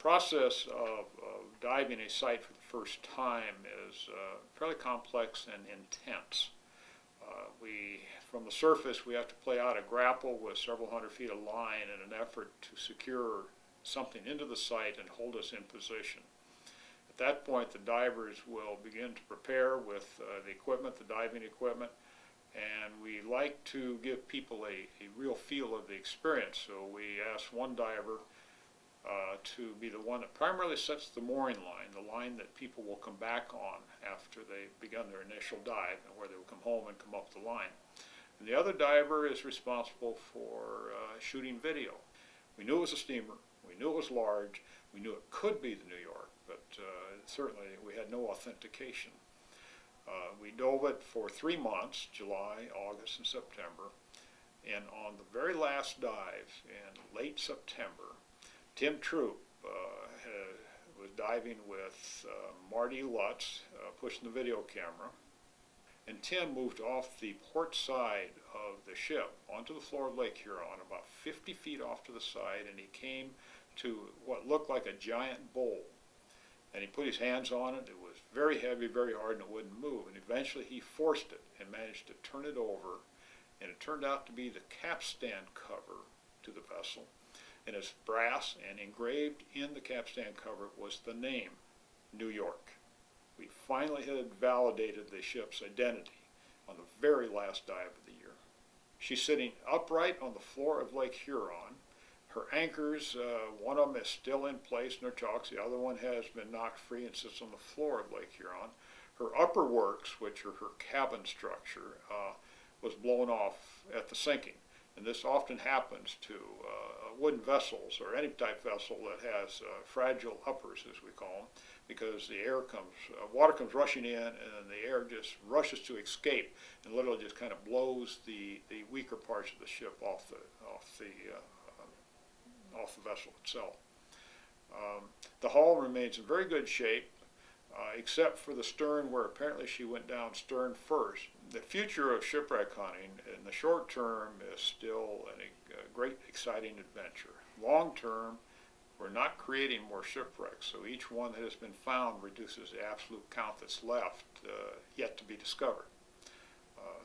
process of diving a site for the first time is fairly complex and intense. From the surface, we have to play out a grapple with several hundred feet of line in an effort to secure something into the site and hold us in position. At that point, the divers will begin to prepare with the equipment, the diving equipment, and we like to give people a real feel of the experience. So we ask one diver to be the one that primarily sets the mooring line, the line that people will come back on after they've begun their initial dive, and where they will come home and come up the line. And the other diver is responsible for shooting video. We knew it was a steamer, we knew it was large, we knew it could be the New York, but certainly we had no authentication. We dove it for 3 months, July, August, and September, and on the very last dive in late September, Tim Troop was diving with Marty Lutz, pushing the video camera, and Tim moved off the port side of the ship onto the floor of Lake Huron, about 50 feet off to the side, and he came to what looked like a giant bowl. And he put his hands on it. It was very heavy, very hard, and it wouldn't move. And eventually he forced it and managed to turn it over, and it turned out to be the capstan cover to the vessel. And it's brass, and engraved in the capstan cover was the name, New York. We finally had validated the ship's identity on the very last dive of the year. She's sitting upright on the floor of Lake Huron. Her anchors, one of them is still in place in her chocks, the other one has been knocked free and sits on the floor of Lake Huron. Her upper works, which are her cabin structure, was blown off at the sinking. And this often happens to wooden vessels or any type vessel that has fragile uppers, as we call them, because the air comes, water comes rushing in, and the air just rushes to escape and literally just kind of blows the weaker parts of the ship off the vessel itself. The hull remains in very good shape, except for the stern, where apparently she went down stern first. The future of shipwreck hunting in the short term is still a great, exciting adventure. Long term, we're not creating more shipwrecks, so each one that has been found reduces the absolute count that's left yet to be discovered.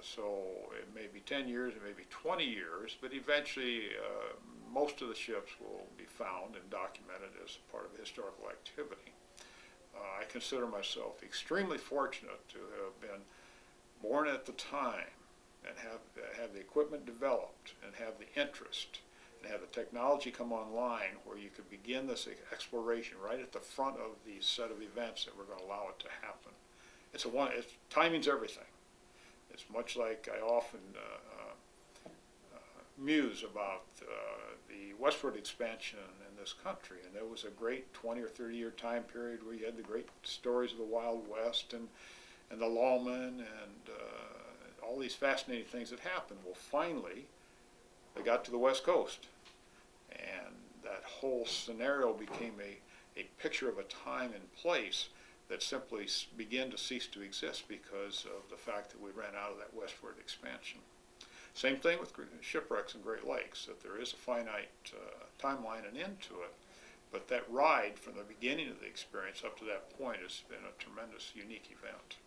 So it may be 10 years, it may be 20 years, but eventually most of the ships will be found and documented as part of historical activity. I consider myself extremely fortunate to have been born at the time and have the equipment developed and have the interest and have the technology come online where you could begin this exploration right at the front of the set of events that we're going to allow it to happen. Timing's everything. It's much like I often muse about the westward expansion in this country, and there was a great 20 or 30 year time period where you had the great stories of the Wild West and the lawmen and all these fascinating things that happened. Well, finally, they got to the West Coast, and that whole scenario became a picture of a time and place that simply began to cease to exist because of the fact that we ran out of that westward expansion. Same thing with shipwrecks in Great Lakes, that there is a finite timeline and end to it, but that ride from the beginning of the experience up to that point has been a tremendous, unique event.